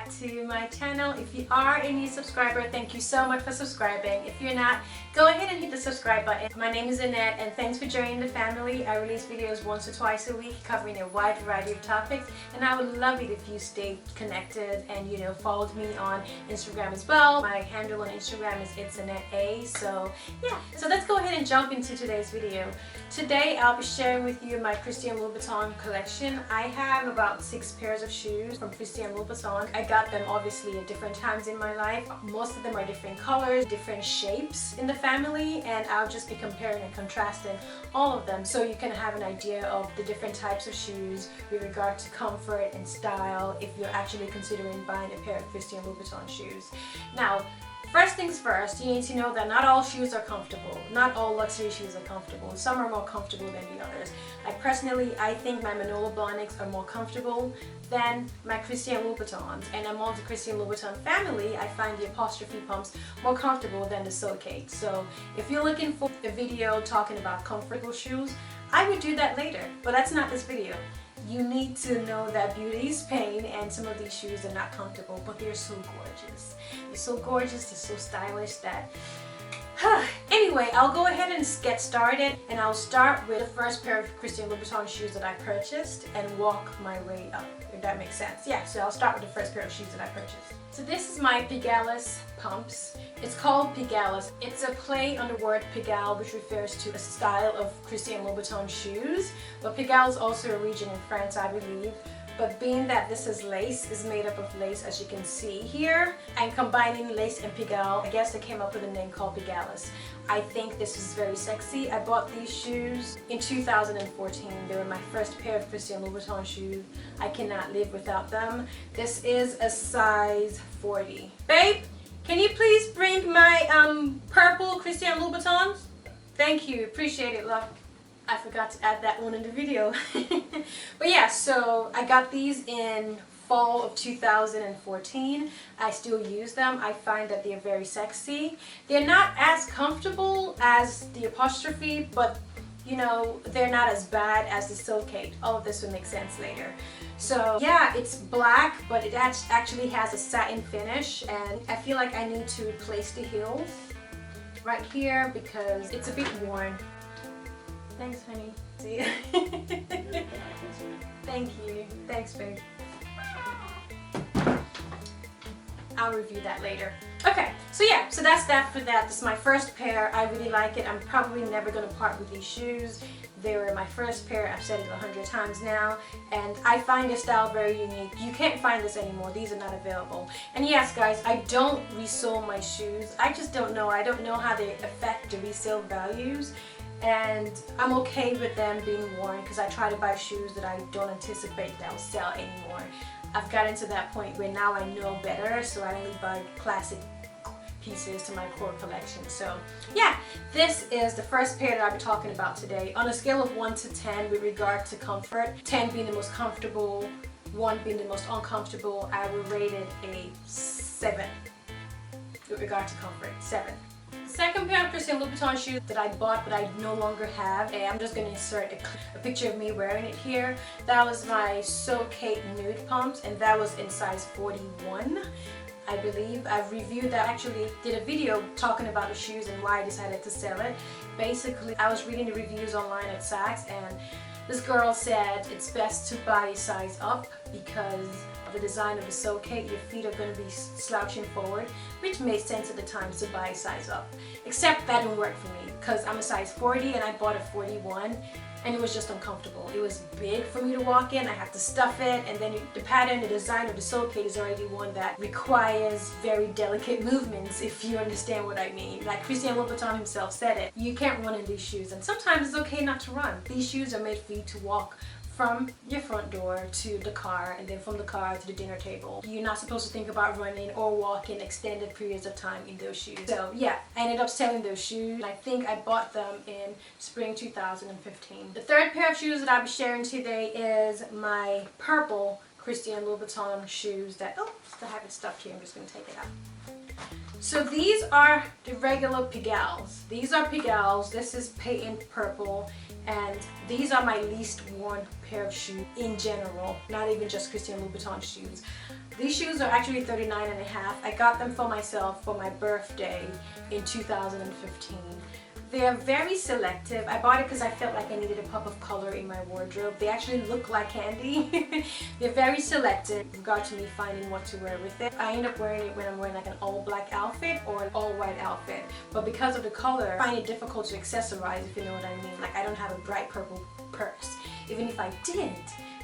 back to my channel. If you are a new subscriber, thank you so much for subscribing. If you're not, go ahead and hit the subscribe button. My name is Annette and thanks for joining the family. I release videos once or twice a week covering a wide variety of topics, and I would love it if you stayed connected and followed me on Instagram as well. My handle on Instagram is itsAnnetteA. So yeah, so let's go ahead and jump into today's video. Today I'll be sharing with you my Christian Louboutin collection. I have about 6 pairs of shoes from Christian Louboutin. I got them obviously at different times in my life. Most of them are different colors, different shapes in the family, and I'll just be comparing and contrasting all of them so you can have an idea of the different types of shoes with regard to comfort and style if you're actually considering buying a pair of Christian Louboutin shoes. Now, first things first, you need to know that not all shoes are comfortable. Not all luxury shoes are comfortable. Some are more comfortable than the others. I think my Manolo Blahniks are more comfortable than my Christian Louboutins. And among the Christian Louboutin family, I find the Apostrophe pumps more comfortable than the Sclae. So if you're looking for a video talking about comfortable shoes, I would do that later. But that's not this video. You need to know that beauty is pain, and some of these shoes are not comfortable, but they're so gorgeous. They're so gorgeous, they're so stylish that... Anyway, I'll go ahead and get started, and I'll start with the first pair of Christian Louboutin shoes that I purchased and walk my way up, if that makes sense. Yeah, so I'll start with the first pair of shoes that I purchased. So this is my Pigalace pumps. It's called Pigalace. It's a play on the word Pigale, which refers to a style of Christian Louboutin shoes. But Pigale is also a region in France, I believe. But being that this is lace, is made up of lace as you can see here, and combining lace and Pigale, I guess they came up with a name called Pigalace. I think this is very sexy. I bought these shoes in 2014. They were my first pair of Christian Louboutin shoes. I cannot live without them. This is a size 40. Babe, can you please bring my purple Christian Louboutins? Thank you, appreciate it, love. I forgot to add that one in the video. But yeah, so I got these in fall of 2014. I still use them. I find that they're very sexy. They're not as comfortable as the Apostrophe, but they're not as bad as the Sclae. All of this will make sense later. So yeah, it's black, but it actually has a satin finish, and I feel like I need to replace the heels right here because it's a bit worn. Thanks, honey. See? Thank you. Thanks, babe. I'll review that later. Okay, so yeah, so that's that for that. This is my first pair. I really like it. I'm probably never going to part with these shoes. They were my first pair. I've said it 100 times now, and I find this style very unique. You can't find this anymore. These are not available. And yes, guys, I don't resole my shoes. I just don't know. I don't know how they affect the resale values. And I'm okay with them being worn because I try to buy shoes that I don't anticipate they'll sell anymore. I've gotten to that point where now I know better, so I only buy classic pieces to my core collection. So yeah, this is the first pair that I'll be talking about today. On a scale of 1 to 10 with regard to comfort, 10 being the most comfortable, 1 being the most uncomfortable, I will rate it a 7 with regard to comfort. 7. Second pair of Christian Louboutin shoes that I bought but I no longer have, and I'm just going to insert a picture of me wearing it here. That was my Sclae Nude pumps, and that was in size 41, I believe. I've reviewed that. I actually did a video talking about the shoes and why I decided to sell it. Basically, I was reading the reviews online at Saks, and this girl said it's best to buy a size up because of the design of the Sclae. Your feet are going to be slouching forward, which made sense at the time to buy a size up. Except that didn't work for me because I'm a size 40 and I bought a 41, and it was just uncomfortable. It was big for me to walk in. I have to stuff it, and then the pattern, the design of the Sclae is already one that requires very delicate movements, if you understand what I mean. Like Christian Louboutin himself said it, you can't run in these shoes, and sometimes it's okay not to run. These shoes are made for you to walk from your front door to the car, and then from the car to the dinner table. You're not supposed to think about running or walking extended periods of time in those shoes. So yeah, I ended up selling those shoes. I think I bought them in spring 2015. The third pair of shoes that I'll be sharing today is my purple Christian Louboutin shoes that, oh, still have it stuffed here. I'm just going to take it out. So these are the regular Pigales. These are Pigales. This is patent purple. and these are my least worn pair of shoes in general, not even just Christian Louboutin shoes. These shoes are actually 39 and a half. I got them for myself for my birthday in 2015. They are very selective. I bought it because I felt like I needed a pop of color in my wardrobe. They actually look like candy. They're very selective with regard to me finding what to wear with it. I end up wearing it when I'm wearing like an all black outfit or an all white outfit. But because of the color, I find it difficult to accessorize, if you know what I mean. Like I don't have a bright purple purse. Even if I did,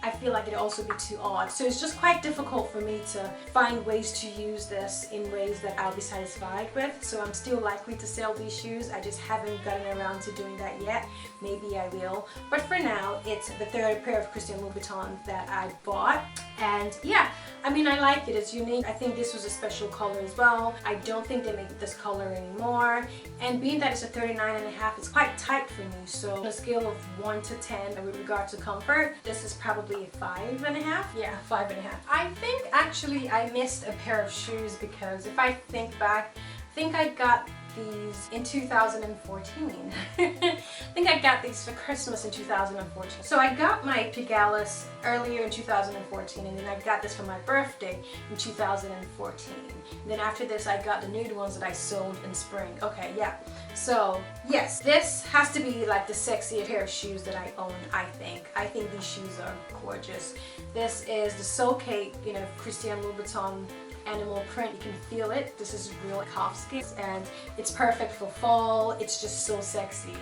I feel like it'd also be too odd. So it's just quite difficult for me to find ways to use this in ways that I'll be satisfied with. So I'm still likely to sell these shoes. I just haven't gotten around to doing that yet. Maybe I will. But for now, it's the third pair of Christian Louboutins that I bought. And yeah, I mean, I like it. It's unique. I think this was a special color as well. I don't think they make this color anymore. And being that it's a 39 and a half, it's quite tight for me. So on a scale of 1 to 10 with regard to comfort, this is probably a 5 and a half. Yeah, 5 and a half. I think actually I missed a pair of shoes because if I think back, I think I got these in 2014. I think I got these for Christmas in 2014. So I got my Pigalace earlier in 2014, and then I got this for my birthday in 2014. And then after this I got the Nude ones that I sold in spring. Okay, yeah. So yes, this has to be like the sexiest pair of shoes that I own, I think. I think these shoes are gorgeous. This is the Sclae, you know, Christian Louboutin animal print. You can feel it. This is real calf skin, and it's perfect for fall. It's just so sexy.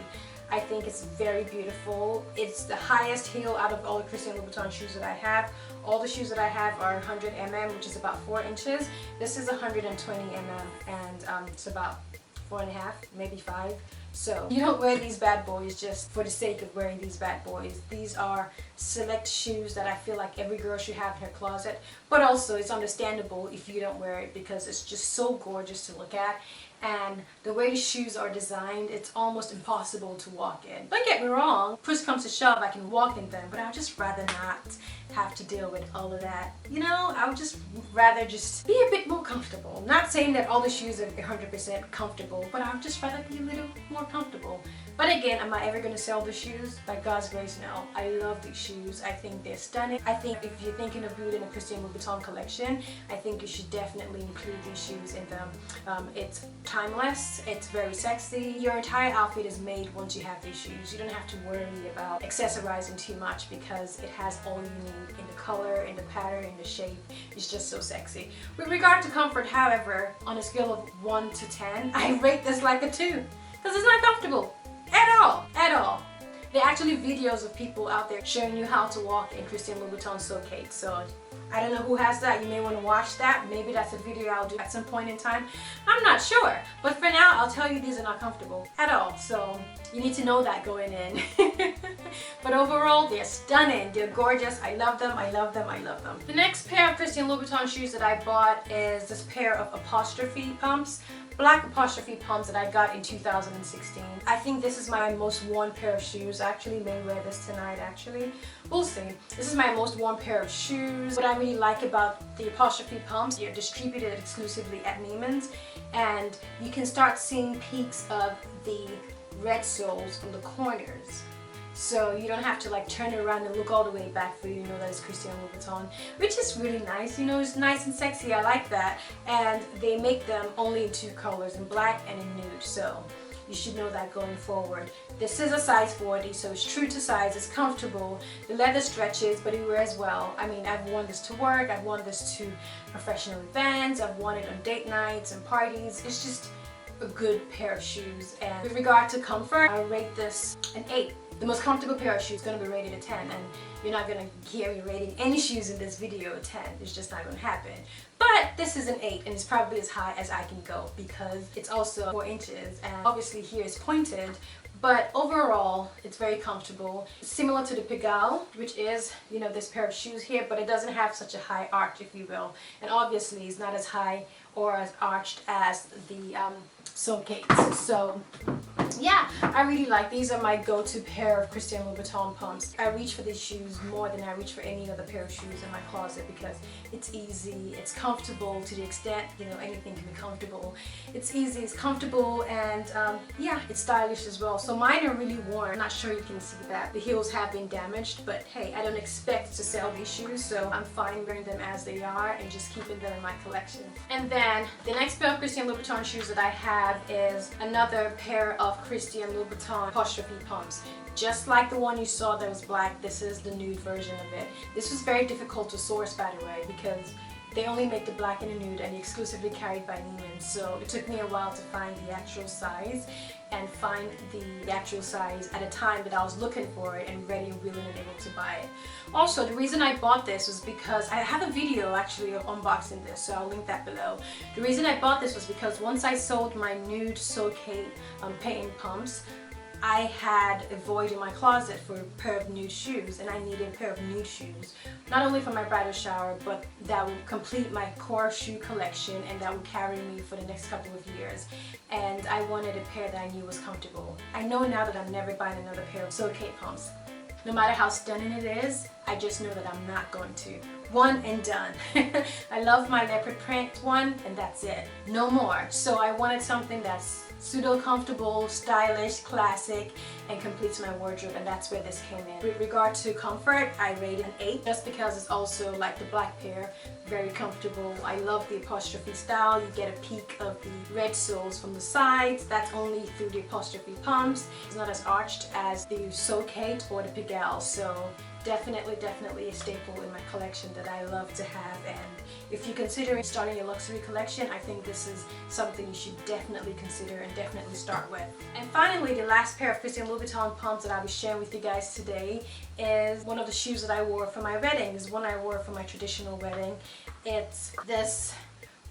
I think it's very beautiful. It's the highest heel out of all the Christian Louboutin shoes that I have. All the shoes that I have are 100 mm, which is about 4 inches. This is 120 mm, and it's about 4.5, maybe 5. So you don't wear these bad boys just for the sake of wearing these bad boys. These are select shoes that I feel like every girl should have in her closet. But also it's understandable if you don't wear it because it's just so gorgeous to look at. And the way the shoes are designed, it's almost impossible to walk in. Don't get me wrong, push comes to shove, I can walk in them, but I'd just rather not have to deal with all of that. You know, I would just rather just be a bit more comfortable. Not saying that all the shoes are 100% comfortable, but I would just rather be a little more comfortable. But again, am I ever going to sell the shoes? By God's grace, no. I love these shoes. I think they're stunning. I think if you're thinking of building a Christian Louboutin collection, I think you should definitely include these shoes in them. It's timeless. It's very sexy. Your entire outfit is made once you have these shoes. You don't have to worry about accessorizing too much because it has all you need in the color, in the pattern, in the shape. It's just so sexy. With regard to comfort, however, on a scale of 1 to 10, I rate this like a 2 because it's not comfortable. At all. There are actually videos of people out there showing you how to walk in Christian Louboutin Sclae. So I don't know who has that. You may want to watch that. Maybe that's a video I'll do at some point in time. I'm not sure. But for now, I'll tell you these are not comfortable at all. So you need to know that going in. But overall, they're stunning. They're gorgeous. I love them. I love them. I love them. The next pair of Christian Louboutin shoes that I bought is this pair of Apostrophe pumps. Black Apostrophe pumps that I got in 2016. I think this is my most worn pair of shoes. I actually may wear this tonight actually. We'll see. This is my most worn pair of shoes. What I really like about the Apostrophe pumps, they're distributed exclusively at Neiman's, and you can start seeing peaks of the red soles from the corners. So you don't have to like turn it around and look all the way back for you to know that it's Christian Louboutin, which is really nice. You know, it's nice and sexy. I like that. And they make them only in 2 colors, in black and in nude. So you should know that going forward. This is a size 40, so it's true to size. It's comfortable. The leather stretches, but it wears well. I mean, I've worn this to work. I've worn this to professional events. I've worn it on date nights and parties. It's just a good pair of shoes. And with regard to comfort, I rate this an 8. The most comfortable pair of shoes is going to be rated a 10, and you're not going to hear me rating any shoes in this video a 10. It's just not going to happen. But this is an 8, and it's probably as high as I can go because it's also 4 inches, and obviously here it's pointed. But overall, it's very comfortable. It's similar to the Pigale, which is, you know, this pair of shoes here, but it doesn't have such a high arch, if you will. And obviously, it's not as high or as arched as the Sclae. So yeah, I really like these. Are my go-to pair of Christian Louboutin pumps. I reach for these shoes more than I reach for any other pair of shoes in my closet because it's easy, it's comfortable to the extent, you know, anything can be comfortable. It's easy, it's comfortable, and yeah, it's stylish as well. So mine are really worn. I'm not sure you can see that. The heels have been damaged, but hey, I don't expect to sell these shoes, so I'm fine wearing them as they are and just keeping them in my collection. And then the next pair of Christian Louboutin shoes that I have is another pair of Christian Louboutin Apostrophe pumps. Just like the one you saw that was black, this is the nude version of it. This was very difficult to source, by the way, because they only make the black and the nude and exclusively carried by Neiman. So it took me a while to find the actual size and find the actual size at a time that I was looking for it and ready and willing and able to buy it. Also, the reason I bought this was because I have a video actually of unboxing this, so I'll link that below. The reason I bought this was because once I sold my nude Sclae patent pumps, I had a void in my closet for a pair of nude shoes, and I needed a pair of nude shoes, not only for my bridal shower, but that would complete my core shoe collection and that would carry me for the next couple of years. And I wanted a pair that I knew was comfortable. I know now that I'm never buying another pair of Sclae pumps. No matter how stunning it is, I just know that I'm not going to. One and done. I love my leopard print one, and that's it. No more. So I wanted something that's pseudo comfortable, stylish, classic, and completes my wardrobe, and that's where this came in. With regard to comfort, I rated an 8 just because it's also like the black pair, very comfortable. I love the apostrophe style. You get a peek of the red soles from the sides. That's only through the apostrophe pumps. It's not as arched as the Sclae or the Pigale, so definitely a staple in my collection that I love to have. And if you're considering starting a luxury collection, I think this is something you should definitely consider and definitely start with. And finally, the last pair of Christian Louboutin pumps that I'll be sharing with you guys today is one of the shoes that I wore for my wedding. It's one I wore for my traditional wedding. It's this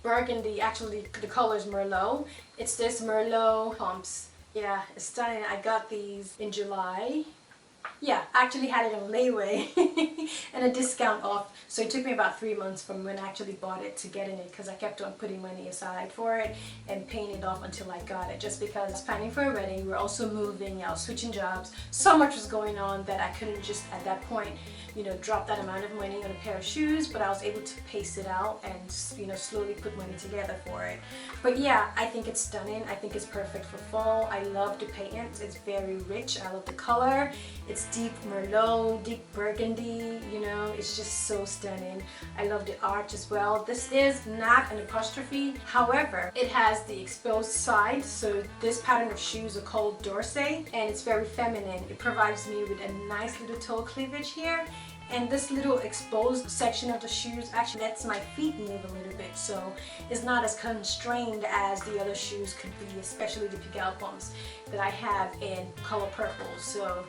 burgundy, actually the color is Merlot. It's this Merlot pumps. Yeah, it's stunning. I got these in July. Yeah, I actually had it on layaway and a discount off, so it took me about 3 months from when I actually bought it to getting it, because I kept on putting money aside for it and paying it off until I got it, just because I was planning for a wedding. We were also moving, I was switching jobs, so much was going on that I couldn't just at that point, you know, drop that amount of money on a pair of shoes, but I was able to pace it out and, you know, slowly put money together for it. But yeah, I think it's stunning. I think it's perfect for fall. I love the paint. It's very rich. I love the color. It's deep Merlot, deep burgundy, you know, it's just so stunning. I love the arch as well. This is not an apostrophe, however, it has the exposed side, so this pattern of shoes are called Dorset, and it's very feminine. It provides me with a nice little toe cleavage here, and this little exposed section of the shoes actually lets my feet move a little bit, so it's not as constrained as the other shoes could be, especially the Pigale pumps that I have in color purple. So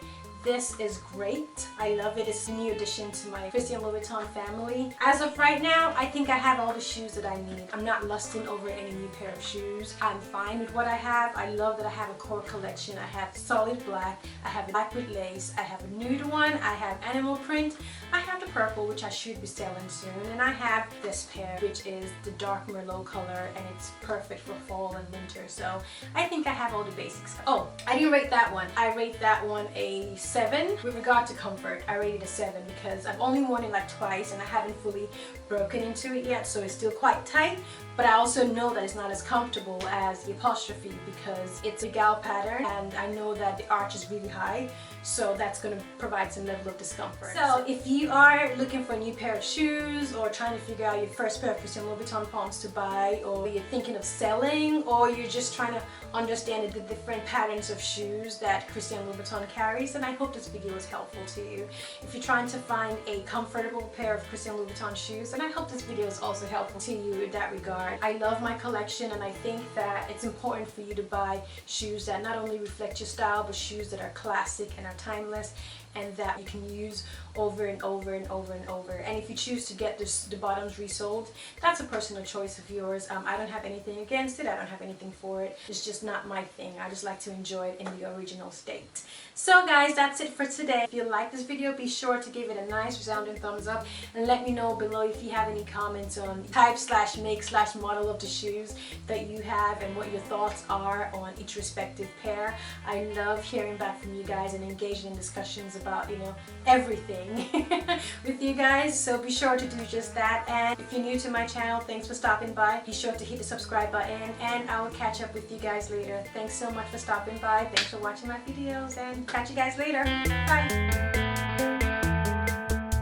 this is great. I love it. It's a new addition to my Christian Louboutin family. As of right now, I think I have all the shoes that I need. I'm not lusting over any new pair of shoes. I'm fine with what I have. I love that I have a core collection. I have solid black. I have black with lace. I have a nude one. I have animal print. I have the purple, which I should be selling soon. And I have this pair, which is the dark Merlot color, and it's perfect for fall and winter. So I think I have all the basics. Oh, I didn't rate that one. I rate that one a 7. With regard to comfort, I rated a 7 because I've only worn it like twice and I haven't fully broken into it yet, so it's still quite tight. But I also know that it's not as comfortable as the apostrophe because it's a gal pattern, and I know that the arch is really high, so that's going to provide some level of discomfort. So if you are looking for a new pair of shoes or trying to figure out your first pair of Christian Louboutin pumps to buy, or you're thinking of selling, or you're just trying to understand the different patterns of shoes that Christian Louboutin carries, then I hope this video is helpful to you. If you're trying to find a comfortable pair of Christian Louboutin shoes, then I hope this video is also helpful to you in that regard. I love my collection, and I think that it's important for you to buy shoes that not only reflect your style, but shoes that are classic and are timeless and that you can use over and over and over and over. And if you choose to get the bottoms resold, that's a personal choice of yours. I don't have anything against it. I don't have anything for it. It's just not my thing. I just like to enjoy it in the original state. So guys, that's it for today. If you like this video, be sure to give it a nice resounding thumbs up, and let me know below if you have any comments on type / make / model of the shoes that you have and what your thoughts are on each respective pair. I love hearing back from you guys and engaging in discussions about, you know, everything with you guys. So be sure to do just that. And if you're new to my channel, thanks for stopping by. Be sure to hit the subscribe button, and I will catch up with you guys later. Thanks so much for stopping by. Thanks for watching my videos, and catch you guys later. Bye.